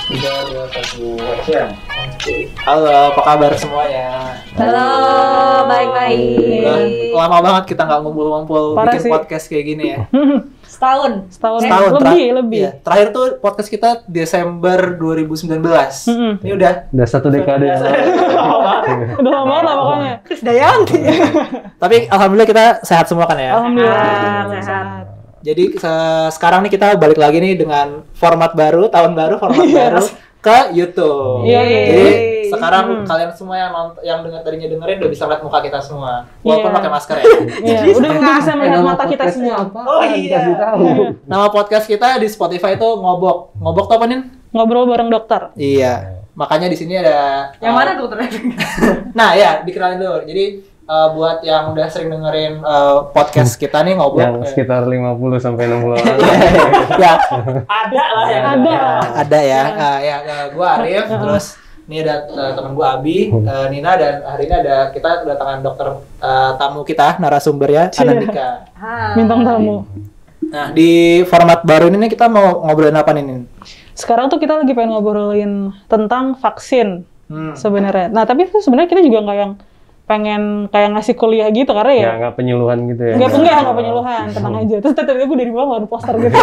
3, 2, 1, action. Halo, apa kabar semuanya? Halo, baik-baik. Lama banget kita nggak ngumpul-ngumpul bikin sih. podcast kayak gini ya. Setahun. Lebih. Iya, terakhir tuh podcast kita Desember 2019. Ini udah satu dekade yang lalu. Udah lama banget lah pokoknya. Chris Dayanti. Tapi alhamdulillah kita sehat semua kan ya. Alhamdulillah. Sehat. Jadi sekarang nih kita balik lagi nih dengan format baru, tahun baru, format baru ke YouTube. Iya. Jadi sekarang kalian semua yang tadinya dengerin udah bisa lihat muka kita semua, walaupun pakai masker ya. Iya, udah bisa melihat mata kita semua. Oh iya. Nama podcast kita di Spotify itu Ngobok. Ngobok tuh apa nih? Ngobrol bareng dokter. Iya. Makanya di sini ada. Yang mana dokternya? Nah ya, dikenalin dulu. Jadi buat yang udah sering dengerin podcast kita nih Ngobok. Yang sekitar 50 sampai 60 orang. Ya. Ada lah yang Ada ya. Gua Arif, terus ini ada teman gua Abi, Nina, dan hari ini ada kita kedatangan dokter tamu kita, narasumber ya, Anandika. Bintang tamu. Nah, di format baru ini nih kita mau ngobrolin apa nih, Nin? Sekarang tuh kita lagi pengen ngobrolin tentang vaksin sebenarnya. Nah, tapi tuh sebenarnya kita juga nggak yang pengen kayak ngasih kuliah gitu karena ya Nggak penyuluhan gitu ya. Nggak penyuluhan, tenang aja. Terus tiba-tiba gue dari bawah ada poster gitu.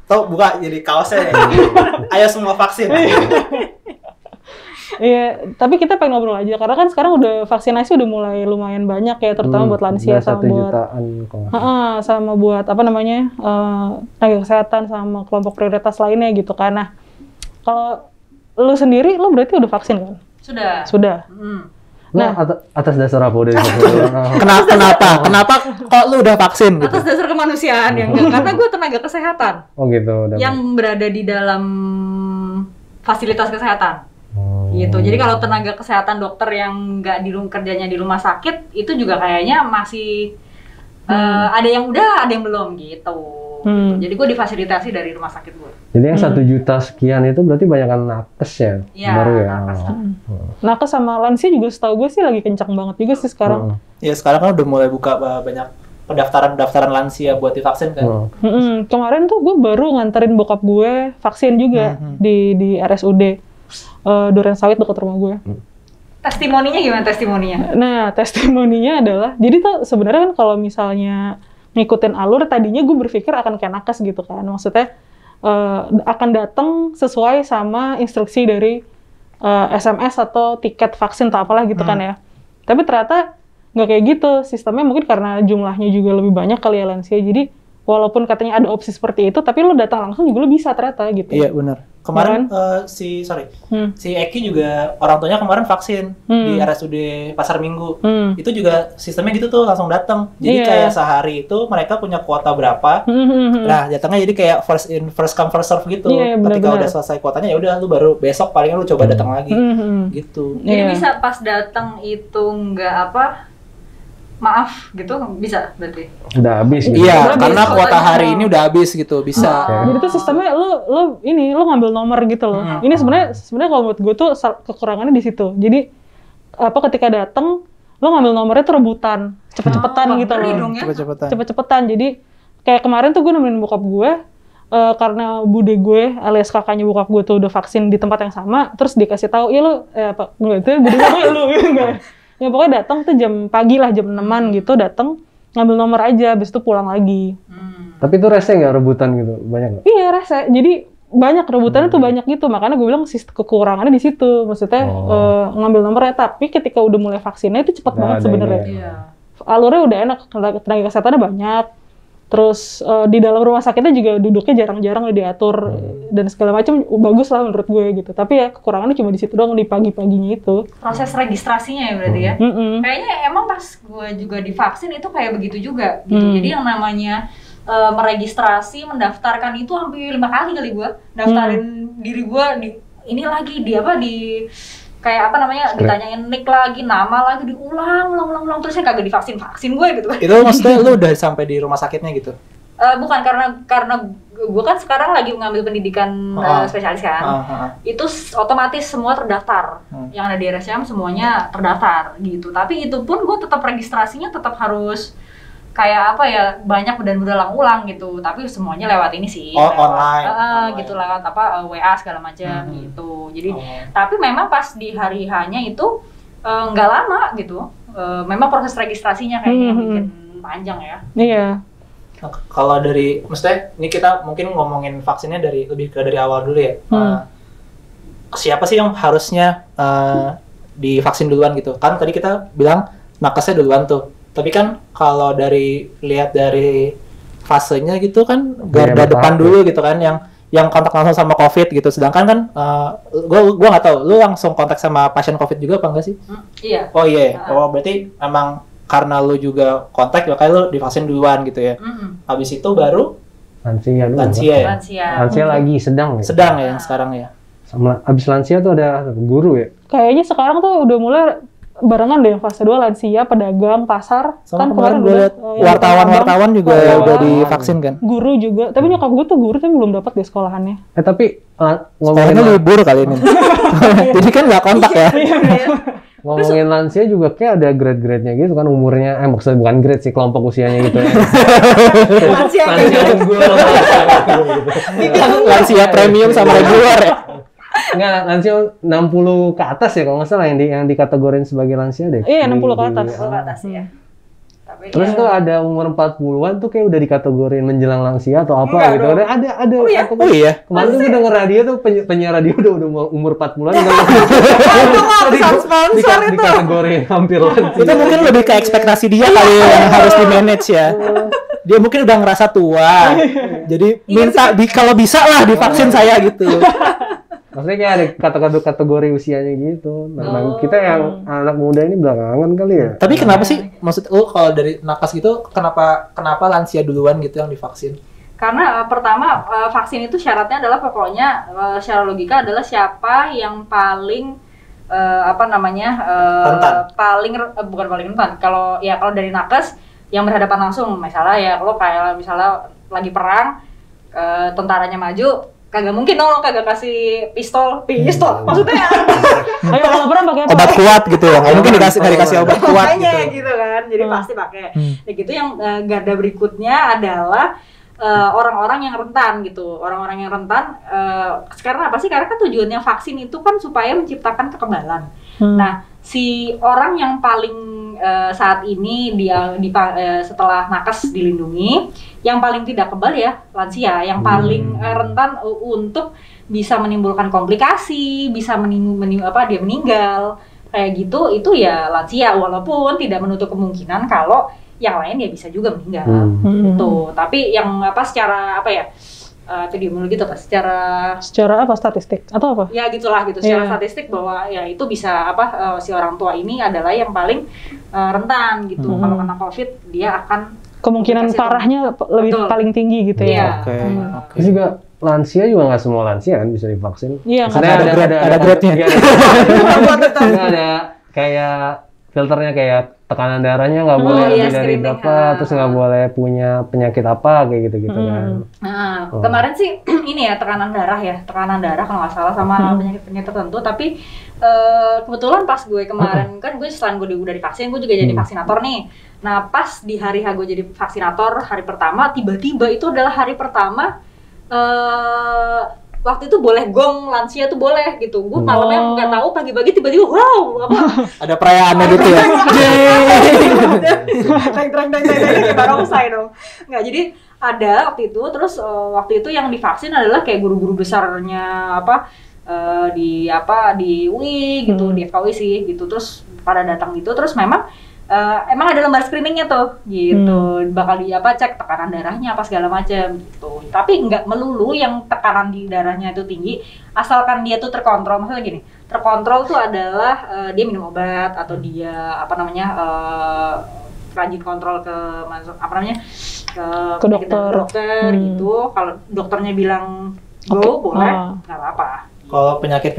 Tuh buka jadi kaosnya ya. Ayo semua vaksin. Iya, tapi kita pengen ngobrol aja karena kan sekarang udah vaksinasi udah mulai lumayan banyak ya, terutama buat lansia sama 1 buat jutaan kok. sama buat apa namanya tenaga kesehatan sama kelompok prioritas lainnya gitu kan. Nah, kalau lu sendiri, lu berarti udah vaksin kan? Sudah. Nah, atas dasar apa udah divaksin? Kenapa kok lu udah vaksin gitu? atas dasar kemanusiaan yang karena gue tenaga kesehatan Oh gitu. yang berada di dalam fasilitas kesehatan. Gitu. Jadi kalau tenaga kesehatan dokter yang nggak kerjanya di rumah sakit itu juga kayaknya masih ada yang udah, ada yang belum gitu. Jadi gue difasilitasi dari rumah sakit gue. Jadi yang 1 juta sekian itu berarti banyakan nakes ya? Iya, Baru ya? nakes. Nakes sama lansia juga setahu gue sih lagi kencang banget juga sih sekarang. Ya sekarang kan udah mulai buka banyak pendaftaran lansia buat divaksin kan. Kemarin tuh gue baru nganterin bokap gue vaksin juga di RSUD Durensawit dekat rumah gue. Testimoninya gimana testimoninya? Nah, testimoninya adalah, jadi tuh sebenarnya kan kalau misalnya ngikutin alur, tadinya gue berpikir akan kayak nakes gitu kan. Maksudnya akan datang sesuai sama instruksi dari SMS atau tiket vaksin atau apalah gitu kan ya. Tapi ternyata nggak kayak gitu. Sistemnya mungkin karena jumlahnya juga lebih banyak kali ya lansia. Jadi walaupun katanya ada opsi seperti itu, tapi lo datang langsung juga lo bisa ternyata gitu. Iya benar. Kemarin si Eki juga orang tuanya kemarin vaksin di RSUD Pasar Minggu. Itu juga sistemnya gitu tuh langsung datang. Jadi kayak sehari itu mereka punya kuota berapa. Nah, datangnya jadi kayak first in first come first serve gitu. Ketika udah selesai kuotanya ya udah lu baru besok palingan lu coba datang lagi. Gitu. Jadi bisa pas datang itu nggak maaf gitu bisa berarti. Udah habis gitu. Iya, karena kuota hari ini udah habis gitu, bisa. Jadi tuh sistemnya lu ngambil nomor gitu loh. Ini sebenarnya kalau menurut gue tuh kekurangannya di situ. Jadi ketika datang lu ngambil nomornya tuh rebutan, cepet-cepetan gitu loh. Cepet-cepetan. Jadi kayak kemarin tuh gue nemenin bokap gue karena bude gue alias kakaknya bokap gue tuh udah vaksin di tempat yang sama, terus dikasih tahu, "Iya lu enggak itu bude gue lu." Enggak. Ya pokoknya datang tuh jam pagi lah, jam 6-an gitu, datang ngambil nomor aja, habis itu pulang lagi. Tapi itu rese nggak rebutan gitu? Banyak nggak? Iya rese, jadi banyak rebutannya tuh banyak gitu, makanya gue bilang kekurangannya di situ, maksudnya ngambil nomornya. Tapi ketika udah mulai vaksinnya itu cepat banget sebenarnya. Alurnya udah enak, tenaga kesehatannya banyak. Terus di dalam rumah sakitnya juga duduknya jarang-jarang diatur dan segala macam, bagus lah menurut gue gitu. Tapi ya kekurangannya cuma di situ doang, di pagi-paginya itu. Proses registrasinya ya berarti ya. Kayaknya emang pas gue juga divaksin itu kayak begitu juga gitu. Jadi yang namanya meregistrasi, mendaftarkan itu hampir 5 kali kali gue daftarin diri gue di kayak apa namanya, ditanyain nick lagi, nama lagi, diulang terus saya kagak vaksin gue gitu kan. Itu maksudnya lu udah sampai di rumah sakitnya gitu? Bukan, karena gue kan sekarang lagi mengambil pendidikan spesialis kan. Itu otomatis semua terdaftar. Yang ada di RSCM semuanya terdaftar gitu. Tapi itu pun gue tetap registrasinya tetap harus kayak apa ya, banyak dan berulang-ulang gitu, tapi semuanya lewat ini sih, online, gitu, lewat apa WA segala macam gitu. Jadi tapi memang pas di hari hanya itu nggak lama gitu, memang proses registrasinya kayaknya yang bikin panjang ya. Iya. Nah, kalau dari, maksudnya ini kita mungkin ngomongin vaksinnya lebih ke dari awal dulu ya. Siapa sih yang harusnya divaksin duluan gitu? Kan tadi kita bilang nakesnya duluan tuh. Tapi kan kalau lihat dari fasenya gitu kan garda depan dulu gitu kan, yang kontak langsung sama COVID gitu. Sedangkan kan gua nggak tahu, lu langsung kontak sama pasien COVID juga apa enggak sih? Iya. Oh iya. Oh berarti emang karena lu juga kontak, makanya lu divaksin duluan gitu ya. Habis itu baru lansia lagi sedang ya yang sekarang ya. Sama abis lansia tuh ada guru ya. Kayaknya sekarang tuh udah mulai barengan deh fase 2, lansia, pedagang, pasar. Sama kan kemarin gue liat wartawan juga udah divaksin kan. Guru juga, tapi nyokap gue tuh guru tapi belum dapat di sekolahannya. Tapi ngomongin libur kali ini. Jadi kan nggak kontak ya. Ngomongin lansia juga kayak ada grade-grade-nya gitu kan, umurnya, maksudnya bukan grade sih, kelompok usianya gitu ya. Lansia unggul. Lansia premium sama regular ya. Enggak, lansia 60 ke atas ya kalau nggak salah yang dikategorin sebagai lansia deh. Iya, 60 ke atas. 60 ke atas ya. Terus tuh ada umur 40-an tuh kayak udah dikategorin menjelang lansia atau apa gitu. Ada. Oh iya. Kemarin tuh denger radio tuh penyiar radio udah umur 40-an dikategorin hampir lansia. Itu mungkin lebih ke ekspektasi dia kali yang harus di-manage ya. Dia mungkin udah ngerasa tua. Jadi minta kalau bisa lah divaksin saya gitu. Maksudnya kayak ada kategori usianya gitu. Nah, kita yang anak muda ini belakangan kali ya. Tapi kenapa sih? Maksud lu kalau dari nakes gitu, kenapa lansia duluan gitu yang divaksin? Karena pertama vaksin itu syaratnya adalah pokoknya secara logika adalah siapa yang paling bukan paling rentan. Kalau dari nakes yang berhadapan langsung, misalnya ya lo kayak misalnya lagi perang, tentaranya maju, kagak mungkin dong kagak kasih pistol maksudnya ayo kalau perang pakai apa? Obat kuat gitu ya, nggak mungkin dikasih obat kuat gitu kan, jadi pasti pakai. Nah gitu, yang garda berikutnya adalah orang-orang yang rentan gitu, orang-orang yang rentan karena apa sih? Karena kan tujuannya vaksin itu kan supaya menciptakan kekebalan. Nah si orang yang paling saat ini setelah nakes dilindungi, yang paling tidak kebal ya lansia, yang paling rentan untuk bisa menimbulkan komplikasi, bisa dia meninggal kayak gitu, itu ya lansia, walaupun tidak menutup kemungkinan kalau yang lain ya bisa juga meninggal gitu. Tapi yang secara epidemiologi gitu, secara apa, statistik atau apa? Ya gitulah gitu, secara statistik bahwa ya itu bisa si orang tua ini adalah yang paling rentan gitu. Kalau kena COVID dia akan kemungkinan parahnya lebih paling tinggi gitu ya. Oke. Terus juga lansia juga nggak semua lansia kan bisa divaksin. Iya, ada grade-nya. Ada kayak filternya, kayak tekanan darahnya nggak boleh lebih dari berapa, terus nggak boleh punya penyakit apa kayak gitu kan. Nah, kemarin sih ini ya tekanan darah kalau nggak salah sama penyakit tertentu. Tapi kebetulan pas gue kemarin kan gue selain gue udah divaksin, gue juga jadi vaksinator nih. Nah pas di hari gue jadi vaksinator hari pertama, tiba-tiba itu adalah hari pertama waktu itu boleh gong lansia tuh boleh gitu. Gue malamnya nggak tahu, pagi-pagi tiba-tiba wow ada perayaannya gitu ya. Dreng kayak barongsai dong. Nggak, jadi ada waktu itu. Terus waktu itu yang divaksin adalah kayak guru-guru besarnya di UI gitu, di FKUI sih gitu. Terus pada datang gitu, terus memang ada lembar screeningnya tuh gitu, bakal cek tekanan darahnya apa segala macam gitu. Tapi nggak melulu yang tekanan di darahnya itu tinggi, asalkan dia tuh terkontrol. Maksudnya gini, terkontrol tuh adalah dia minum obat atau dia rajin kontrol ke dokter gitu. Kalau dokternya bilang go boleh, nggak apa-apa. Kalau penyakit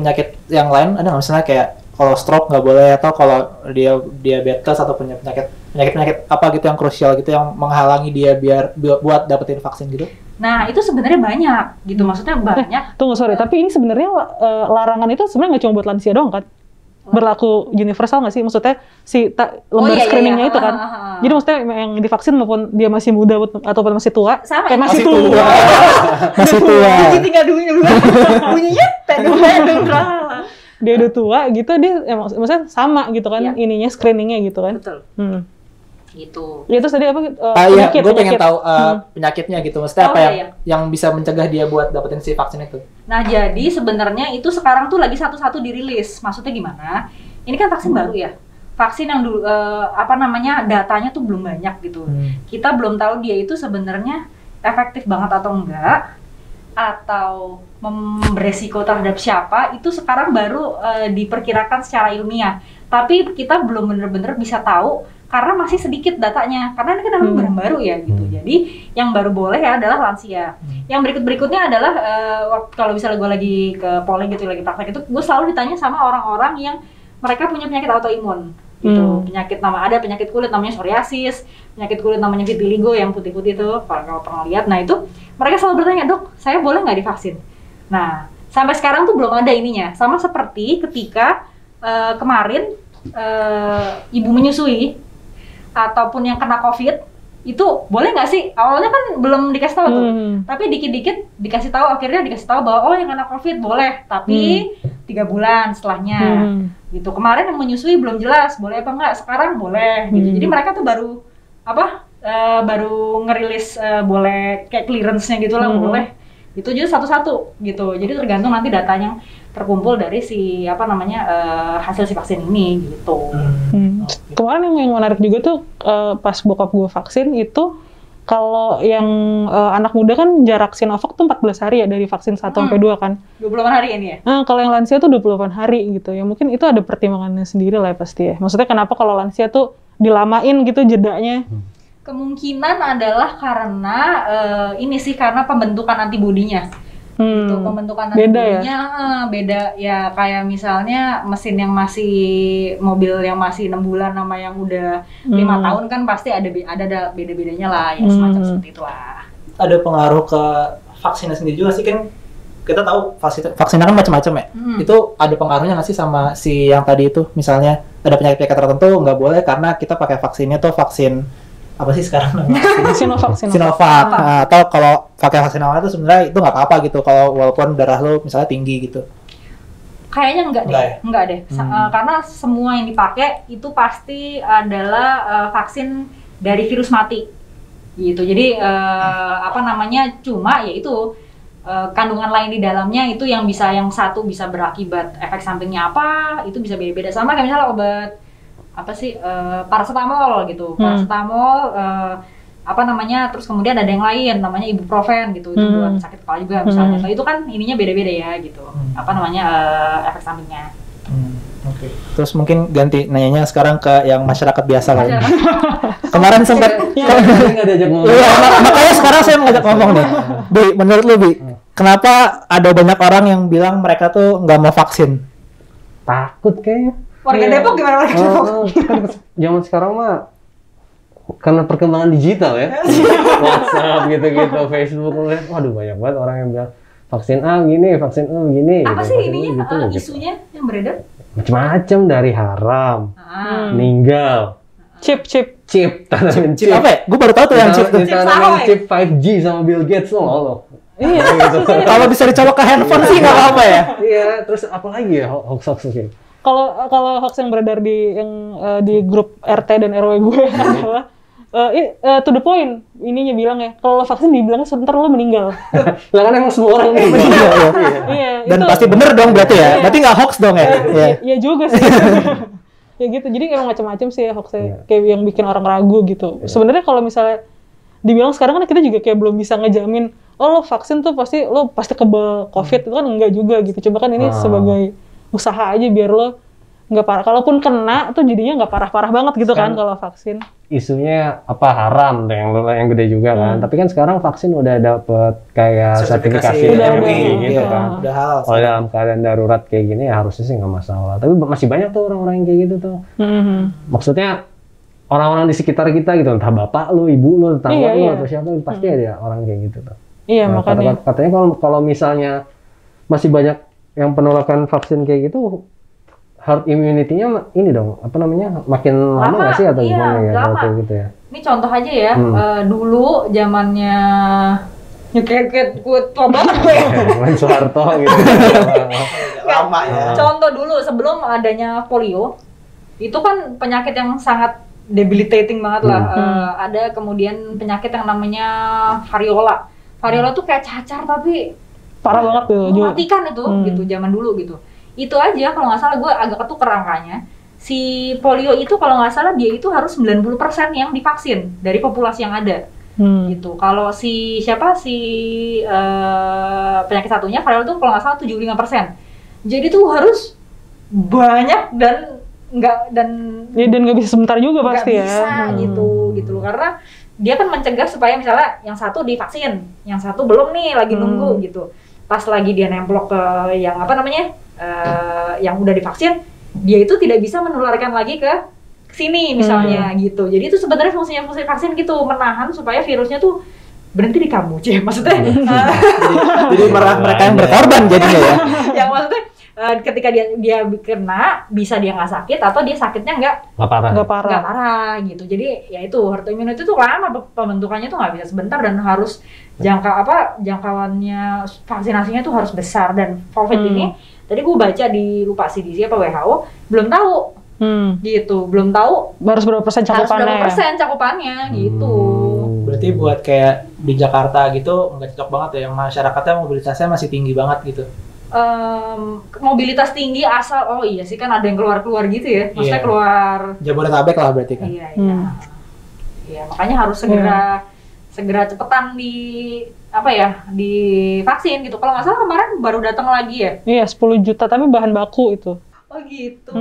yang lain ada nggak, misalnya kayak kalau stroke nggak boleh, atau kalau dia diabetes atau punya penyakit apa gitu yang krusial gitu yang menghalangi dia buat dapetin vaksin gitu? Nah itu sebenarnya banyak gitu, maksudnya banyak. Tunggu, sorry, tapi ini sebenarnya larangan itu sebenarnya nggak cuma buat lansia doang kan? berlaku universal nggak sih? Maksudnya si lembar screeningnya itu kan. Jadi maksudnya yang divaksin maupun dia masih muda ataupun masih tua, sama kayak masih tua. Masih tua. Jadi tinggal bunyinya pedung. Dia udah tua gitu, dia maksudnya sama gitu kan ininya screeningnya gitu kan. Betul. Gitu. Ya terus tadi apa? Iya, gue pengen tahu penyakitnya gitu. Maksudnya apa yang bisa mencegah dia buat dapetin si vaksin itu? Nah, jadi sebenarnya itu sekarang tuh lagi satu-satu dirilis. Maksudnya gimana? Ini kan vaksin baru ya. Vaksin yang dulu datanya tuh belum banyak gitu. Kita belum tahu dia itu sebenarnya efektif banget atau enggak, atau beresiko terhadap siapa. Itu sekarang baru diperkirakan secara ilmiah. Tapi kita belum bener-bener bisa tahu karena masih sedikit datanya, karena ini kan barang baru ya gitu. Jadi yang baru boleh ya adalah lansia. Yang berikutnya adalah kalau misalnya gue lagi ke poli gitu, lagi praktek itu, gue selalu ditanya sama orang-orang yang mereka punya penyakit autoimun gitu. Ada penyakit kulit namanya psoriasis, penyakit kulit namanya vitiligo yang putih-putih itu, kalau pernah lihat. Nah itu mereka selalu bertanya, "Dok, saya boleh nggak divaksin?" Nah sampai sekarang tuh belum ada ininya. Sama seperti ketika kemarin ibu menyusui ataupun yang kena COVID itu boleh nggak sih? Awalnya kan belum dikasih tahu tuh, tapi dikit-dikit dikasih tahu, akhirnya dikasih tahu bahwa yang kena COVID boleh, tapi 3 bulan setelahnya gitu. Kemarin yang menyusui belum jelas boleh apa nggak, sekarang boleh gitu. Jadi mereka tuh baru ngerilis boleh kayak clearance-nya gitu lah, boleh. Itu jadi satu-satu gitu. Jadi tergantung nanti datanya terkumpul dari hasil si vaksin ini gitu. Kemarin yang menarik juga tuh pas bokap gue vaksin itu, kalau yang anak muda kan jarak Sinovac tuh 14 hari ya dari vaksin 1 sampai 2 kan. 28 hari ini ya? Nah, kalau yang lansia tuh 28 hari gitu. Ya mungkin itu ada pertimbangannya sendiri lah ya pasti ya. Maksudnya kenapa kalau lansia tuh dilamain gitu jedanya? Kemungkinan adalah karena karena pembentukan antibodinya. Gitu, pembentukan antibodinya beda ya, kayak misalnya mobil yang masih 6 bulan sama yang udah 5 tahun kan pasti ada beda-bedanya lah ya, semacam seperti itulah. Ada pengaruh ke vaksinnya sendiri juga sih, kan kita tahu vaksinnya kan macam-macam ya. Itu ada pengaruhnya nggak sih sama si yang tadi itu, misalnya ada penyakit-penyakit tertentu nggak boleh karena kita pakai vaksinnya tuh vaksin apa sih sekarang namanya? Sinovac. Atau kalau pakai vaksin awal itu sebenarnya itu nggak apa-apa gitu, kalau walaupun darah lo misalnya tinggi gitu. Kayaknya enggak deh. Karena semua yang dipakai itu pasti adalah vaksin dari virus mati gitu. Jadi cuma ya itu kandungan lain di dalamnya itu yang satu bisa berakibat efek sampingnya apa, itu bisa beda-beda. Sama kayak misalnya obat paracetamol gitu. Paracetamol terus kemudian ada yang lain namanya ibuprofen gitu, itu buat sakit kepala juga misalnya. Nah, itu kan ininya beda-beda ya gitu. Efek sampingnya. Oke. Terus mungkin ganti nanyanya sekarang ke yang masyarakat biasa lah. Kemarin sempat nggak diajak ngomong. Makanya sekarang saya mau ngajak ngomong nih. Bi, menurut lu Bi, kenapa ada banyak orang yang bilang mereka tuh nggak mau vaksin? Takut kayaknya. Warga Depok gimana warga Depok? Kan zaman sekarang mah karena perkembangan digital ya, WhatsApp gitu-gitu, Facebook, waduh banyak banget orang yang bilang vaksin A gini, vaksin A gini. Apa sih ininya isunya yang beredar? Macam-macam, dari haram, meninggal, chip tanamin chip. Apa ya? Gue baru tahu tuh yang chip tuh. Tanamin chip 5G sama Bill Gates loh. Iya. Kalau bisa dicolok ke handphone sih nggak apa-apa ya. Iya, terus apa lagi ya hoax ini? Kalau hoax yang beredar di grup RT dan RW gue adalah to the point, ininya bilang ya, kalau vaksin dibilangnya sebentar lo meninggal. Lah kan emang semua orang meninggal. Iya. Dan pasti bener dong berarti ya. Berarti nggak hoax dong ya. Iya juga sih. Ya gitu. Jadi emang macam-macam sih ya hoaxnya, kayak yang bikin orang ragu gitu. Sebenarnya kalau misalnya dibilang sekarang kan kita juga kayak belum bisa ngejamin, lo vaksin tuh lo pasti kebal COVID, itu kan enggak juga gitu. Coba kan ini sebagai usaha aja biar lo nggak parah. Kalaupun kena tuh jadinya nggak parah-parah banget gitu kan kalau vaksin. Isunya haram deh yang gede juga kan. Tapi kan sekarang vaksin udah dapet kayak sertifikasi MUI gitu kan. Kalau dalam keadaan darurat kayak gini ya harusnya sih nggak masalah. Tapi masih banyak tuh orang-orang yang kayak gitu tuh. Maksudnya orang-orang di sekitar kita gitu, entah bapak lu, ibu lu, tetangga lu atau siapa, pasti ada orang kayak gitu tuh. Iya, makanya. Katanya kalau misalnya masih banyak yang penolakan vaksin kayak gitu, herd immunity-nya ini dong, apa namanya, makin lama nggak sih atau gimana ya kalau gitu ya? Ini contoh aja ya, dulu zamannya kayak gue tua banget gue. Soeharto gitu. Lama ya. Contoh dulu sebelum adanya polio, itu kan penyakit yang sangat debilitating banget lah. Ada kemudian penyakit yang namanya variola. Variola tuh kayak cacar tapi parah banget tuh. Mematikan itu, gitu zaman dulu gitu. Itu aja kalau nggak salah, gue agak ketuker angkanya. Si polio itu kalau nggak salah dia itu harus 90% yang divaksin dari populasi yang ada. Gitu. Kalau si penyakit satunya variola tuh kalau nggak salah 75%. Jadi tuh harus banyak dan nggak bisa sebentar juga pasti ya. Nggak bisa gitu loh, karena dia kan mencegah supaya misalnya yang satu divaksin, yang satu belum nih lagi nunggu gitu. Pas lagi dia nemplok ke yang apa namanya yang udah divaksin, dia itu tidak bisa menularkan lagi ke sini misalnya gitu. Jadi itu sebenarnya fungsi vaksin gitu, menahan supaya virusnya tuh berhenti di kamu, maksudnya. Jadi mereka yang berkorban jadinya ya. Yang maksudnya ketika dia kena, bisa dia nggak sakit atau dia sakitnya nggak parah gitu. Jadi ya itu herd immunity itu lama pembentukannya tuh nggak bisa sebentar dan harus jangkauannya vaksinasinya tuh harus besar. Dan COVID ini tadi gue baca di lupa CDC apa WHO belum tahu gitu, belum tahu harus berapa persen cakupannya gitu. Berarti buat kayak di Jakarta gitu nggak cocok banget ya, yang masyarakatnya mobilitasnya masih tinggi banget gitu. Mobilitas tinggi asal iya sih kan ada yang keluar gitu ya, maksudnya keluar Jabodetabek lah berarti kan. Iya makanya harus segera cepetan di vaksin gitu. Kalau nggak salah kemarin baru datang lagi ya. Iya 10 juta tapi bahan baku itu. Oh gitu.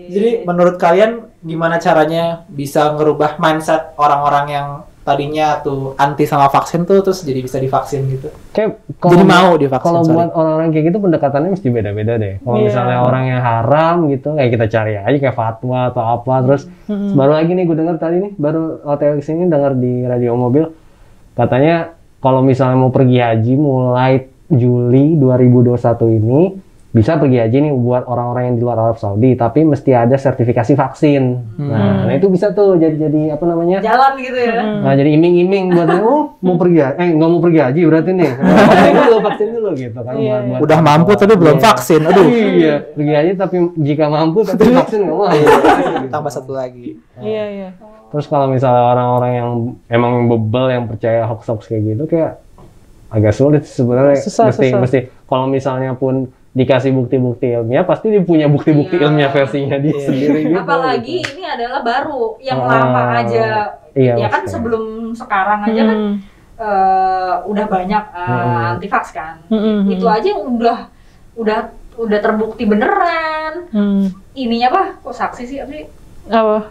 Jadi menurut kalian gimana caranya bisa ngerubah mindset orang-orang yang tadinya tuh anti sama vaksin tuh terus jadi bisa divaksin gitu? Jadi mau divaksin. Kalau buat orang-orang kayak gitu pendekatannya mesti beda-beda deh. Kalau misalnya orang yang haram gitu, kayak kita cari aja kayak fatwa atau apa. Terus baru lagi nih gue dengar tadi nih, baru OTW kesini dengar di radio mobil, katanya kalau misalnya mau pergi haji mulai Juli 2021 ini bisa pergi haji nih buat orang-orang yang di luar Arab Saudi, tapi mesti ada sertifikasi vaksin. Nah itu bisa tuh jadi apa namanya? Jalan gitu ya. Nah jadi iming-iming buat mau pergi nggak mau pergi haji berarti nih. Vaksin dulu gitu kan. Udah mampu tapi belum vaksin. Aduh. Iya, pergi haji tapi jika mampu tapi vaksin nggak mau. Tambah satu lagi. Iya. Terus kalau misalnya orang-orang yang emang bebel yang percaya hoax kayak gitu kayak agak sulit sebenarnya. Mesti kalau misalnya pun dikasih bukti-bukti ilmiah, pasti dia punya bukti-bukti ilmiah versinya dia sendiri gitu. Apalagi ini adalah baru, yang lama aja. Ya kan sebelum sekarang aja kan udah banyak anti-vax kan. Itu aja udah terbukti beneran. Ininya kok saksi sih apa?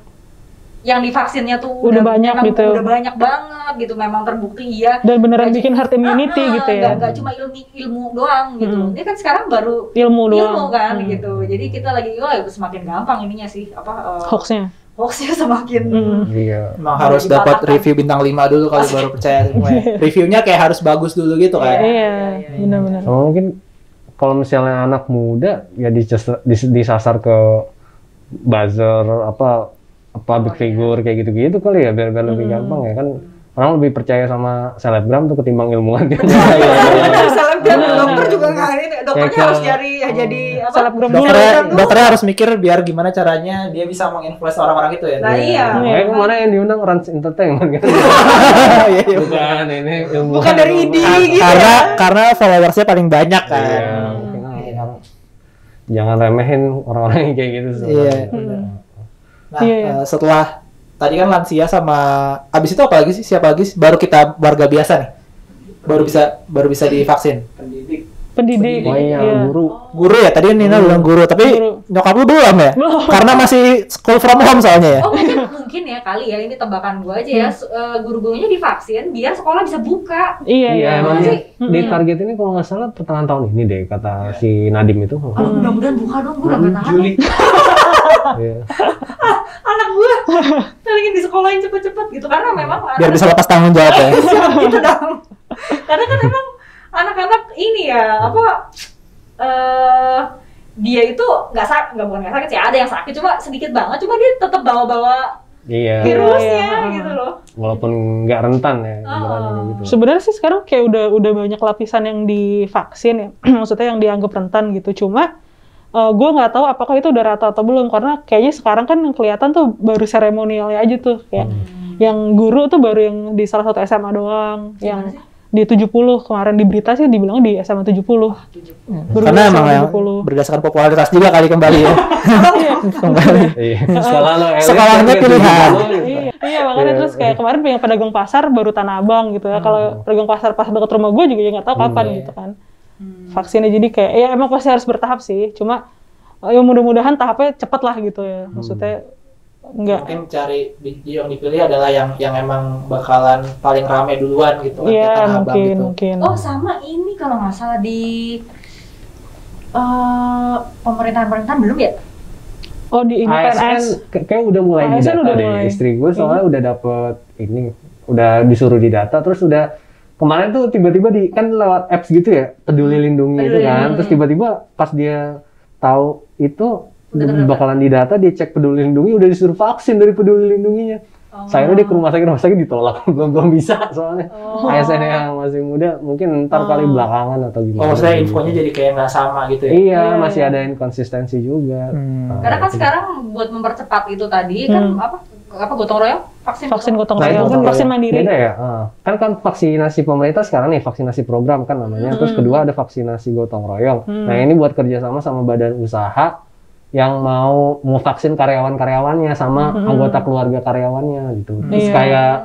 Yang divaksinnya tuh udah banyak gitu. Udah banyak banget gitu, memang terbukti iya. Dan beneran bikin herd immunity gitu ya. Gak cuma ilmu doang gitu. Ini kan sekarang baru ilmu doang kan gitu. Jadi kita lagi semakin gampang ininya sih hoaxnya semakin emang harus dapat review bintang 5 dulu kalau baru percaya. Reviewnya kayak harus bagus dulu gitu kan. Iya, benar-benar. Mungkin kalau misalnya anak muda ya disasar ke buzzer public figure kayak gitu-gitu kali ya biar lebih gampang ya kan. Orang lebih percaya sama selebgram tuh ketimbang ilmuwan. Selebgram, dokter juga nggak ini. Dokternya harus jadi selebgram. Dokternya harus mikir biar gimana caranya dia bisa menginfluence orang-orang itu ya. Nah iya. Kayak kemarin yang diundang Rans Entertainment kan. Bukan ini ilmuwan. Bukan dari ID gitu. Karena followersnya paling banyak kan. Jangan remehin orang-orang yang kayak gitu. Iya. Nah, setelah tadi kan lansia sama abis itu apa lagi sih? Siapa lagi? Baru kita warga biasa nih. Baru bisa divaksin. Pendidik. Oh iya, guru ya. Tadi Nina bilang guru, tapi nyokap lu belum ya? Karena masih school from home soalnya ya. Oh mungkin ya kali ya, ini tebakan gua aja ya. Guru-gurunya divaksin biar sekolah bisa buka. Iya. Emang di target ini kalau nggak salah pertengahan tahun ini deh kata si Nadim itu. Mudah-mudahan buka dong, gua nggak tahan. Juli. Anak gua pengen di sekolahin cepet-cepet gitu karena memang biar bisa lepas tanggung jawab ya. Gitu dong. Karena kan memang anak-anak ini ya dia itu bukan nggak sakit sih, ada yang sakit cuma sedikit banget, cuma dia tetap bawa virusnya gitu loh. Walaupun nggak rentan ya. Gitu. Sebenarnya sih sekarang kayak udah banyak lapisan yang divaksin ya, maksudnya yang dianggap rentan gitu. Cuma gue nggak tahu apakah itu udah rata atau belum, karena kayaknya sekarang kan yang kelihatan tuh baru seremonialnya aja tuh, kayak yang guru tuh baru yang di salah satu SMA doang, yang di 70 kemarin di berita sih dibilang di SMA 70. Karena emang yang berdasarkan popularitas juga kali kembali ya. Kembali. Sekolahnya pilihan. Iya makanya terus kayak kemarin yang pedagang pasar baru Tanah Abang gitu ya. Kalau pedagang pasar pas dekat rumah gue juga ya nggak tahu kapan gitu kan. Vaksinnya jadi kayak ya emang pasti harus bertahap sih. Cuma ya mudah-mudahan tahapnya cepet lah gitu ya. Maksudnya enggak. Mungkin cari yang dipilih adalah yang emang bakalan paling rame duluan gitu kan. Iya mungkin. Oh sama ini kalau nggak salah di pemerintahan belum ya? Oh di PNS kayak udah mulai didata deh. Istri gue soalnya udah dapet ini, udah disuruh didata, terus udah kemarin tuh tiba-tiba kan lewat apps gitu ya, Peduli Lindungi itu kan, terus tiba-tiba pas dia tahu itu bakalan didata, dia cek Peduli Lindungi, udah disuruh vaksin dari Peduli Lindunginya. Sayangnya dia ke rumah sakit ditolak, belum bisa soalnya. ASN yang masih muda mungkin ntar kali belakangan atau gimana. Maksudnya infonya jadi kayak nggak sama gitu ya? Iya, masih ada inkonsistensi juga. Karena kan sekarang buat mempercepat itu tadi kan apa gotong royong? Vaksin gotong royong kan vaksin mandiri. Beda ya? Kan vaksinasi pemerintah sekarang nih, vaksinasi program kan namanya. Terus kedua ada vaksinasi gotong royong. Nah ini buat kerjasama sama badan usaha yang mau vaksin karyawan-karyawannya sama anggota keluarga karyawannya gitu. Terus kayak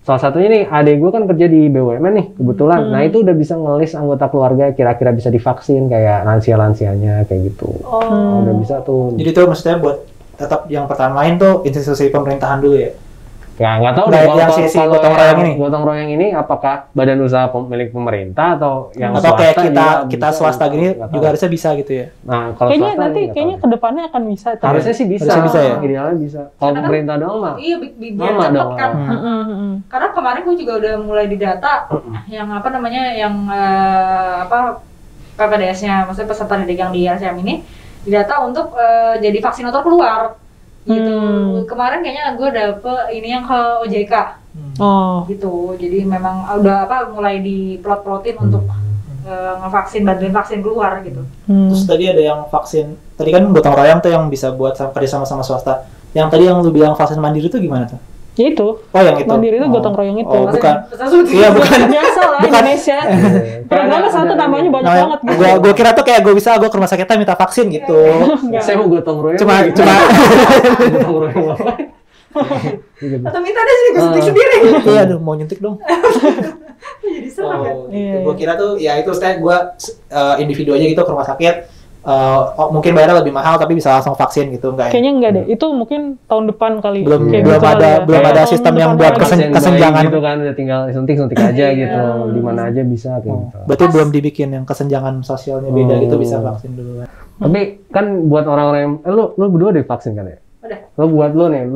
salah satunya nih, adek gue kan kerja di BUMN nih kebetulan. Nah itu udah bisa ngelis anggota keluarga kira-kira bisa divaksin kayak lansia-lansianya kayak gitu. Udah bisa tuh. Jadi tuh maksudnya buat tetap yang pertamain tuh institusi pemerintahan dulu ya? Ya nggak tahu deh kalau gotong royong ini apakah badan usaha milik pemerintah atau yang atau kayak kita swasta gini juga harusnya bisa gitu ya. Nah kalau kayaknya nanti kedepannya akan bisa. Harusnya sih bisa ya. Idealnya bisa. Kalau pemerintah doang mah. Iya biar cepet kan. Karena kemarin gue juga udah mulai didata yang PPDS-nya, maksudnya peserta didik yang di RCM ini didata untuk jadi vaksinator keluar. Gitu. Kemarin kayaknya gue dapet ini yang ke OJK. Gitu. Jadi memang udah mulai diplot-plotin untuk bantuin vaksin keluar gitu. Terus tadi ada yang vaksin, tadi kan gotong royong tuh yang bisa buat kerja sama swasta. Yang tadi yang lu bilang vaksin mandiri tuh gimana tuh? Ya itu. Oh yang itu. Mandiri itu gotong royong itu. Oh bukan. Iya bukan. Biasa lah Indonesia. Programnya satu namanya banyak banget gitu. Gue kira tuh kayak gue ke rumah sakitnya minta vaksin gitu. Saya mau gotong royong. Cuma gotong royong apa? Atau minta deh jadi gue suntik sendiri. Iya aduh mau nyuntik dong. Jadi serem kan. Gue kira tuh ya itu setelah gue individu aja gitu ke rumah sakit. Mungkin bayarnya lebih mahal tapi bisa langsung vaksin gitu enggak ya? Kayaknya enggak deh. Itu mungkin tahun depan kali. Belum ada sistem yang buat kesenjangan gitu kan, tinggal suntik aja gitu. Di mana aja bisa kayak gitu. Berarti belum dibikin yang kesenjangan sosialnya beda gitu, bisa vaksin dulu. Tapi kan buat orang-orang yang lu berdua divaksin kan ya? Udah. Lo buat lo nih,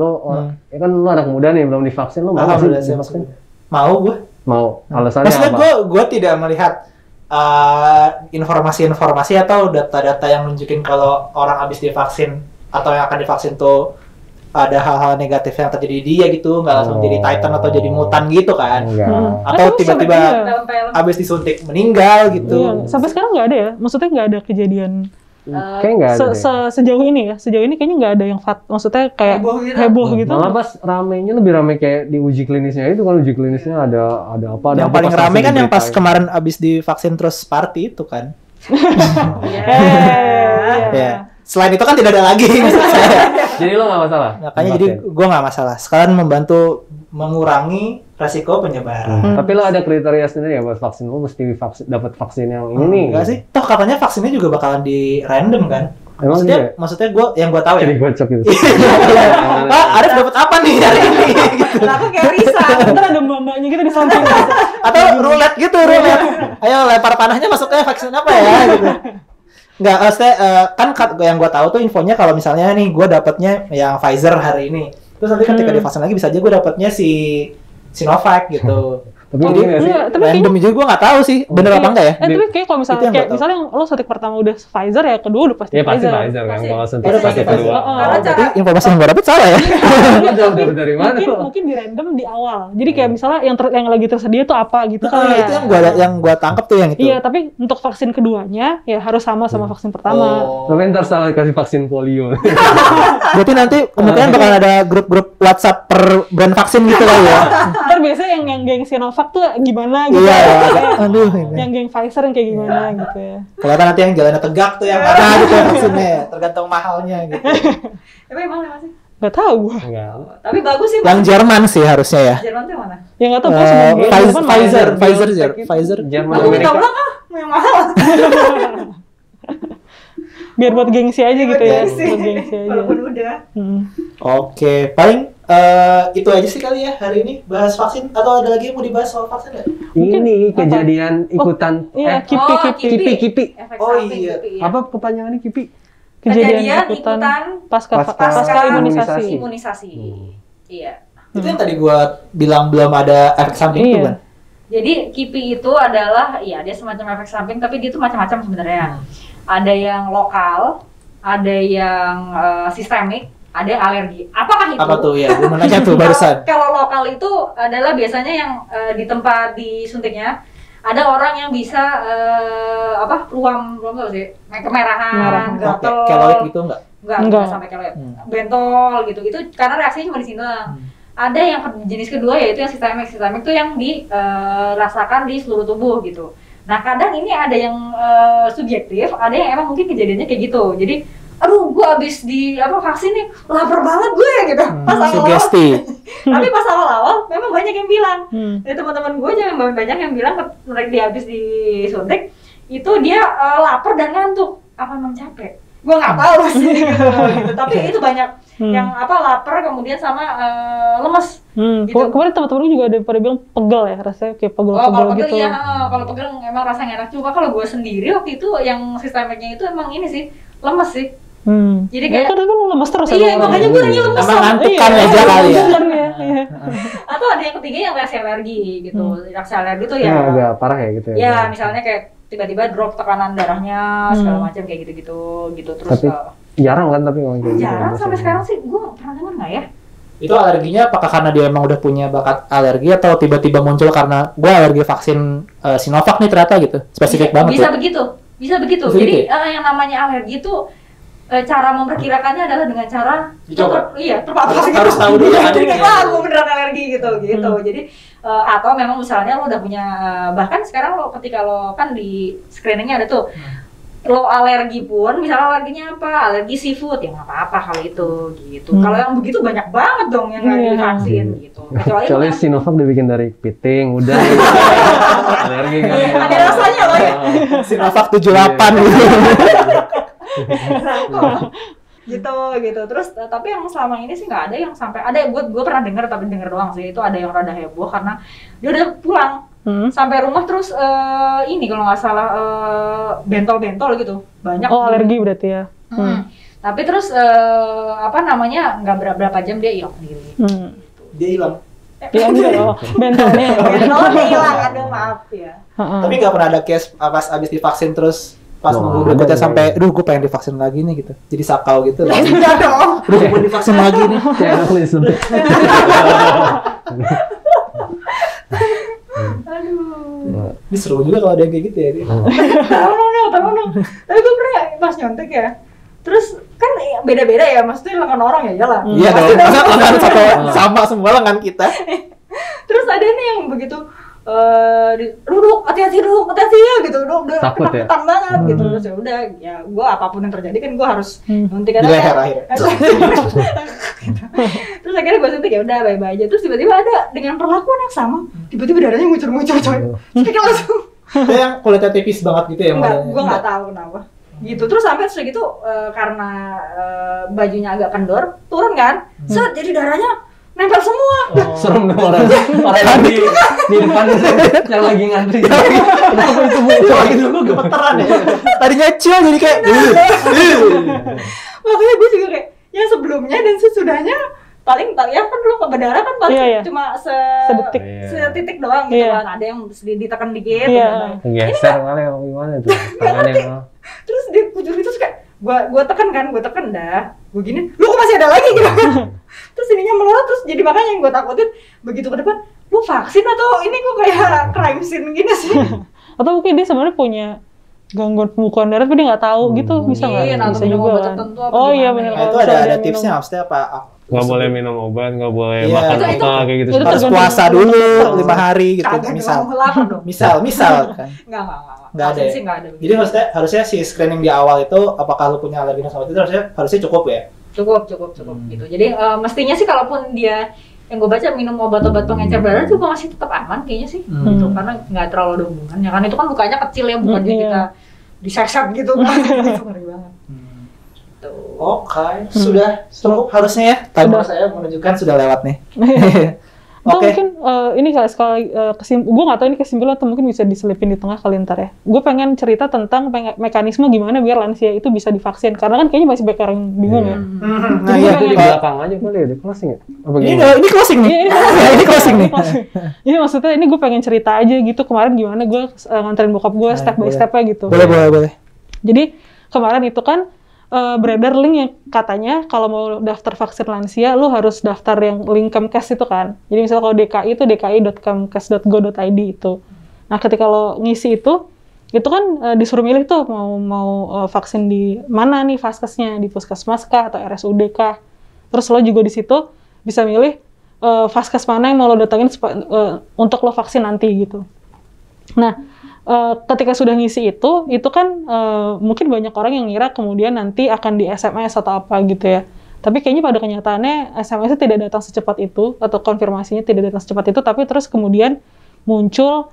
ya kan lo anak muda nih belum divaksin, lo mau sih divaksin? Mau gue. Mau. Alasannya apa? Maksudnya gue tidak melihat informasi-informasi atau data-data yang nunjukin kalau orang habis divaksin atau yang akan divaksin tuh ada hal-hal negatif yang terjadi di dia gitu, nggak langsung jadi Titan atau jadi mutan gitu kan. Atau tiba-tiba habis disuntik meninggal gitu. Sampai sekarang nggak ada ya, maksudnya nggak ada kejadian kayak nggak ada sejauh ini kayaknya nggak ada yang maksudnya kayak heboh gitu. Malah pas ramenya lebih rame kayak di uji klinisnya itu kan, uji klinisnya ada apa yang paling rame kan yang pas kemarin abis divaksin terus party itu kan. Ya. Selain itu kan tidak ada lagi. Jadi lo nggak masalah? Makanya jadi gue nggak masalah. Sekarang membantu mengurangi resiko penyebaran. Tapi lo ada kriteria sendiri ya buat vaksin, lo mesti dapat vaksin yang ini nih. Enggak sih. Toh katanya vaksinnya juga bakalan di random kan? Emang maksudnya gue yang gue tahu ya. Jadi gocok gitu. Pak, Arif dapat apa nih hari ini? Gitu. Aku kayak risau. Ntar ada mbak-mbaknya gitu di samping. Atau roulette gitu, roulette. Ayo lempar panahnya masuknya vaksin apa ya gitu. Enggak, maksudnya kan yang gue tahu tuh infonya kalau misalnya nih gue dapatnya yang Pfizer hari ini. Terus nanti ketika divaksin lagi bisa aja gue dapatnya si Sinovac gitu. Tapi Tapi random juga gue nggak tahu sih bener apa enggak ya. Tapi kayak kalau misalnya misalnya lo suntik pertama udah Pfizer ya, kedua udah pasti Pfizer. Pfizer. Iya pasti Pfizer kan kalau suntik pasti kedua. Berarti informasi yang gue dapet salah ya. Dari mana? Mungkin di random di awal. Jadi kayak misalnya yang lagi tersedia tuh apa gitu kan ya. Itu yang gue tangkap tuh yang itu. Iya, tapi untuk vaksin keduanya ya harus sama vaksin pertama. Tapi ntar salah dikasih vaksin polio. Berarti nanti kemungkinan bakal ada grup-grup WhatsApp per brand vaksin gitu lah ya. Ntar biasanya yang geng Sinovac tuh gimana gitu. Iya, aduh. Yang geng Pfizer yang kayak gimana gitu ya. Kelihatan nanti yang jalannya tegak tuh yang mana gitu vaksinnya, tergantung mahalnya gitu. Tapi emang ya masih? Gak tau gue. Tapi bagus sih. Yang Jerman sih harusnya ya. Jerman tuh yang mana? Yang gak tau Pfizer Jerman Aku minta ulang yang mahal. Biar buat gengsi aja gitu ya. Buat gengsi aja. Walaupun udah. Oke, paling itu aja sih kali ya hari ini bahas vaksin, atau ada lagi yang mau dibahas soal vaksin nggak? Ini kejadian ikutan kipi. Oh iya. Apa kepanjangannya kipi? Kejadian ikutan pasca imunisasi. Iya. Itu yang tadi gua bilang belum ada efek samping itu kan? Jadi KIPI itu adalah, ya dia semacam efek samping, tapi dia itu macam-macam sebenarnya. Ada yang lokal, ada yang sistemik, ada yang alergi. Apakah itu? Apa tuh ya? Gue mau nanya tuh barusan. Kalau lokal itu adalah biasanya yang di tempat disuntiknya ada orang yang bisa ruam apa sih? Kemerahan, gatel. Keloid gitu enggak sampai keloid. Bentol gitu. Itu karena reaksinya cuma di sini doang. Ada yang jenis kedua yaitu yang sistemik. Sistemik itu yang dirasakan di seluruh tubuh gitu. Nah kadang ini ada yang subjektif, ada yang emang mungkin kejadiannya kayak gitu. Jadi, aduh gue abis vaksin nih, lapar banget gue gitu. Pas awal-awal. Tapi pas awal-awal memang banyak yang bilang. Dari teman-teman gue aja banyak yang bilang mereka dia abis disuntik, itu dia lapar dan ngantuk. Apa emang capek? Gue nggak tahu sih. Gitu. Tapi itu banyak. Yang lapar kemudian sama lemes. Gitu. Kemarin teman-teman juga ada pada bilang pegel ya, rasanya kayak pegel-pegel gitu. Iya, kalau pegel emang rasanya enak. Cuma kalau gue sendiri waktu itu yang sistemiknya itu emang ini sih, lemes sih. Jadi kayak kan lemes terus. Iya, makanya gue nanya lemes. Emang ngantuk kan aja kali ya. Atau ada yang ketiga yang reaksi alergi gitu. Reaksi alergi tuh ya agak parah ya gitu ya. Ya, misalnya kayak tiba-tiba drop tekanan darahnya segala macam kayak gitu-gitu gitu. Terus jarang kan tapi ngomong gitu. Jarang sampai sekarang sih gue pernah dengar nggak ya? Itu alerginya apakah karena dia emang udah punya bakat alergi atau tiba-tiba muncul karena gue alergi vaksin Sinovac nih ternyata gitu, spesifik banget. Bisa begitu. Jadi yang namanya alergi itu cara memperkirakannya adalah dengan cara dicoba. Terpapar gitu. Harus tahu dulu kan. Jadi gue beneran alergi gitu. Jadi atau memang misalnya lo udah punya bahkan sekarang lo ketika lo kan di screeningnya ada tuh. Lo alergi pun, misalnya alerginya apa? Alergi seafood, ya nggak apa-apa kalau itu gitu. Kalau yang begitu banyak banget dong yang nggak divaksin gitu. Kecuali Sinovac dibikin dari kepiting, udah alergi kan. Ada rasanya loh ya. Sinovac 78 gitu. gitu. Terus tapi yang selama ini sih nggak ada yang sampai ada. Gue pernah dengar tapi denger doang sih. Itu ada yang rada heboh karena dia udah pulang. Sampai rumah terus ini kalau nggak salah bentol-bentol gitu banyak. Alergi berarti ya. Tapi terus nggak berapa jam dia hilang sendiri. Dia hilang. Ya enggak bentolnya hilang. Aduh maaf ya. Tapi nggak pernah ada case pas abis divaksin terus pas nunggu berikutnya sampai, gue pengen divaksin lagi nih gitu. Jadi sakau gitu. Enggak dong. Gue pengen divaksin lagi nih. Aduh. Ini seru juga kalau ada yang kayak gitu ya. Tahu. Tapi gue pernah pas nyontek ya. Terus kan beda-beda ya, maksudnya lengan orang ya jalan. Iya dong. Masa lengan sama semua lengan kita. Terus ada nih yang begitu duduk, hati-hati ya gitu. Udah ketakutan banget gitu. Terus ya udah, ya gue apapun yang terjadi kan gue harus suntik di leher akhirnya. Terus akhirnya gue suntik ya udah bye-bye aja. Terus tiba-tiba ada dengan perlakuan yang sama, tiba-tiba darahnya ngucur-ngucur coy. Terus langsung. Itu yang kulitnya tipis banget gitu ya? Gue nggak tahu kenapa. Gitu terus sampai segitu karena bajunya agak kendor, turun kan? Set jadi darahnya nempel semua. Serem dong orang di depan yang lagi ngantri. Kenapa itu Bu? Itu gue gemeteran ya. Tadinya chill jadi kayak makanya gue juga kayak yang sebelumnya dan sesudahnya paling ya kan dulu berdarah kan paling cuma setitik doang gitu kan, ada yang ditekan dikit geser kali apa gimana tuh tangannya. Terus dia kujur itu kayak gua tekan dah gua gini, lu kok masih ada lagi gitu. Terus ininya melorot, terus jadi makanya yang gua takutin begitu ke depan, lu vaksin atau ini kok kayak crime scene gini sih. Atau mungkin dia sebenarnya punya gangguan pembekuan darah tapi dia nggak tahu gitu, bisa nggak? Bisa juga kan. Oh iya benar. Itu ada tipsnya, maksudnya apa? Nggak boleh minum obat, nggak boleh makan apa kayak gitu. Harus puasa dulu 5 hari gitu. Misal kan. Nggak ada. Jadi maksudnya harusnya si screening di awal itu apakah lu punya alergi sama itu harusnya cukup ya? Cukup gitu. Jadi mestinya sih kalaupun dia yang gue baca minum obat-obat pengencer darah juga masih tetap aman kayaknya sih, gitu, karena nggak terlalu ada hubungannya kan, itu kan lukanya kecil ya, bukannya kita diseset gitu kan, itu ngeri banget. Oke, sudah cukup harusnya ya, timer saya menunjukkan sudah lewat nih. Atau mungkin ini sekali gue nggak tahu ini kesimpulan atau mungkin bisa diselipin di tengah kali ntar ya. Gue pengen cerita tentang mekanisme gimana biar lansia itu bisa divaksin, karena kan kayaknya masih banyak orang bingung ya. Nah iya, di belakang aja boleh, di closing ya? Ini closing nih. Ini closing nih. Iya maksudnya ini gue pengen cerita aja gitu, kemarin gimana gue nganterin bokap gue step by step-nya gitu. Boleh. Jadi kemarin itu kan beredar link yang katanya kalau mau daftar vaksin lansia, lu harus daftar yang link Kemkes itu kan. Jadi misalnya kalau DKI itu dki.kemkes.go.id itu. Nah ketika lo ngisi itu kan disuruh milih tuh mau vaksin di mana nih vaskesnya, di puskesmas kah atau RSUD kah. Terus lo juga di situ bisa milih vaskes mana yang mau lo datangin untuk lo vaksin nanti gitu. Nah ketika sudah ngisi itu kan mungkin banyak orang yang ngira kemudian nanti akan di SMS atau apa gitu ya. Tapi kayaknya pada kenyataannya SMS-nya tidak datang secepat itu, atau konfirmasinya tidak datang secepat itu, tapi terus kemudian muncul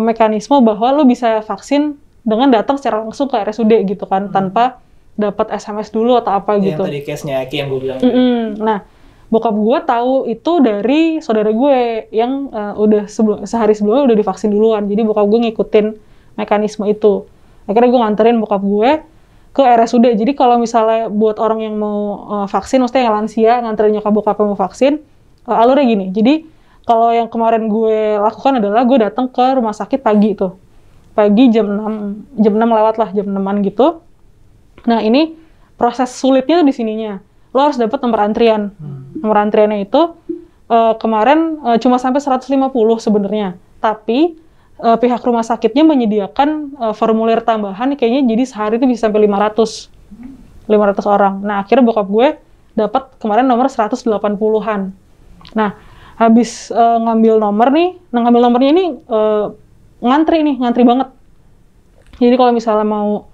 mekanisme bahwa lo bisa vaksin dengan datang secara langsung ke RSUD gitu kan, tanpa dapat SMS dulu atau apa gitu. Yang tadi case-nya Eki yang gue bilang. Nah, bokap gue tahu itu dari saudara gue yang udah sehari sebelumnya udah divaksin duluan. Jadi bokap gue ngikutin mekanisme itu. Akhirnya gue nganterin bokap gue ke RSUD. Jadi kalau misalnya buat orang yang mau vaksin, maksudnya yang lansia, nganterin nyokap bokap yang mau vaksin, alurnya gini. Jadi kalau yang kemarin gue lakukan adalah gue datang ke rumah sakit pagi tuh. Pagi jam 6 lewat lah, jam 6-an gitu. Nah ini proses sulitnya tuh di sininya. Lo harus dapat nomor antrian. Nomor antriannya itu kemarin cuma sampai 150 sebenarnya. Tapi pihak rumah sakitnya menyediakan formulir tambahan, kayaknya jadi sehari itu bisa sampai 500 orang. Nah, akhirnya bokap gue dapat kemarin nomor 180-an. Nah, habis ngambil nomor nih, ngambil nomornya ini ngantri banget. Jadi kalau misalnya mau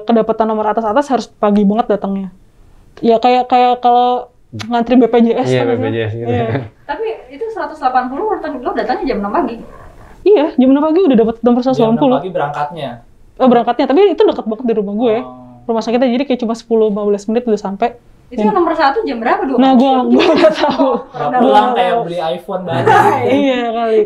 kedapatan nomor atas harus pagi banget datangnya. Ya kayak kalau ngantri BPJS. Iya, BPJS gitu. Iya. Tapi itu 180 lo datangnya jam 6 pagi. Iya, jam 6 pagi udah dapat nomor 180. Jam 6 pagi berangkatnya. Berangkatnya, tapi itu dekat banget di rumah gue. Rumah sakitnya jadi kayak cuma 10-15 menit udah sampai. Itu nomor 1 jam berapa dulu? Nah, gue nggak tahu. Pulang kayak beli iPhone baru. Iya kali.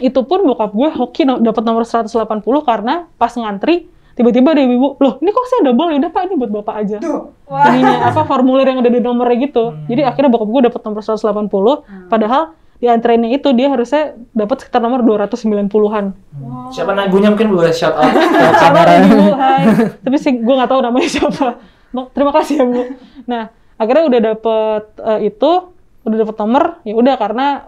Itu pun bokap gue hoki dapat nomor 180 karena pas ngantri tiba-tiba ada ibu, loh ini kok saya double, ya udah Pak, ini buat Bapak aja. Ininya formulir yang ada di nomornya gitu. Jadi akhirnya bokap gue dapat nomor 180, padahal di antreannya itu dia harusnya dapat sekitar nomor 290-an. Siapa ibunya mungkin boleh shout out. Sabar ibu, hai. Tapi sih gue nggak tahu namanya siapa. Terima kasih ya Bu. Nah akhirnya udah dapet udah dapet nomor, ya udah karena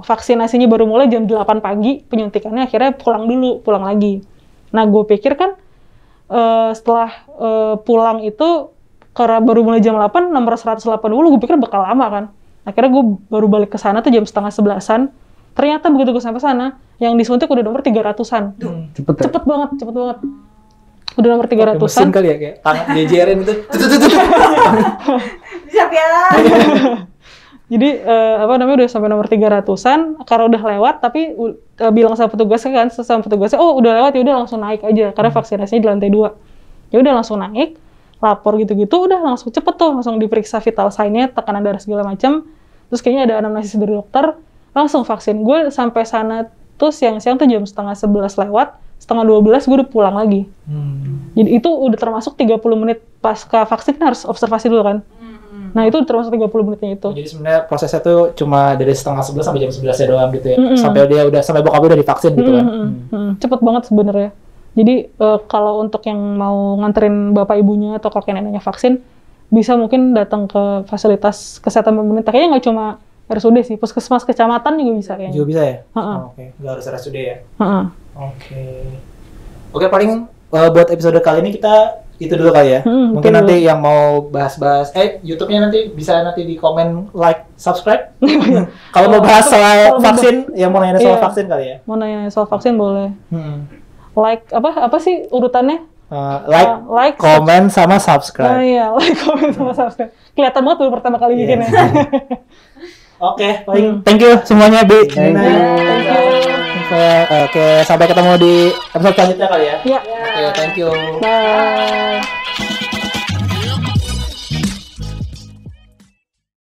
vaksinasinya baru mulai jam 8 pagi, penyuntikannya akhirnya pulang lagi. Nah, gue pikir kan setelah pulang itu karena baru mulai jam 8, nomor 180, gue pikir bakal lama kan. Akhirnya gue baru balik ke sana tuh jam 10:30-an. Ternyata begitu gue sampai sana, yang disuntik udah nomor 300-an. Cepet banget. Udah nomor 300-an. Mesin kali ya, kayak tangan jejerin itu. Siap ya. Jadi udah sampai nomor 300-an, karena udah lewat tapi bilang sama petugasnya oh udah lewat, ya udah langsung naik aja karena vaksinasinya di lantai 2. Ya udah langsung naik, lapor gitu-gitu, udah langsung cepet tuh, langsung diperiksa vital sign-nya, tekanan darah segala macam. Terus kayaknya ada anamnesis dari dokter, langsung vaksin. Gue sampai sana tuh siang-siang tuh jam 11:30 lewat, 11:30 gue udah pulang lagi. Jadi itu udah termasuk 30 menit pasca vaksin, kan harus observasi dulu kan. Nah itu termasuk 30 menitnya itu. Jadi sebenarnya prosesnya tuh cuma dari setengah 11 sampai jam 11 ya doang gitu ya. Sampai bokapnya udah divaksin gitu kan. Cepet banget sebenarnya. Jadi kalau untuk yang mau nganterin bapak ibunya atau kakek neneknya vaksin, bisa mungkin datang ke fasilitas kesehatan pemerintah. Kayaknya nggak cuma RSUD sih, puskesmas kecamatan juga bisa kayaknya. Juga bisa ya? Oke, nggak harus RSUD ya? Oke, paling buat episode kali ini kita itu dulu kali ya. Mungkin nanti yang mau bahas-bahas, YouTube-nya nanti bisa nanti di komen, like, subscribe. Kalau mau bahas soal vaksin, ya mau nanya soal vaksin kali ya. Mau nanya soal vaksin boleh. Like apa sih urutannya? Like, comment, sama subscribe. Iya, like, comment, sama subscribe. Kelihatan banget baru pertama kali bikinnya. Oke, paling thank you semuanya, Bi. Thank you. Oke, sampai ketemu di episode selanjutnya kali ya. Iya. Oke, thank you. Bye.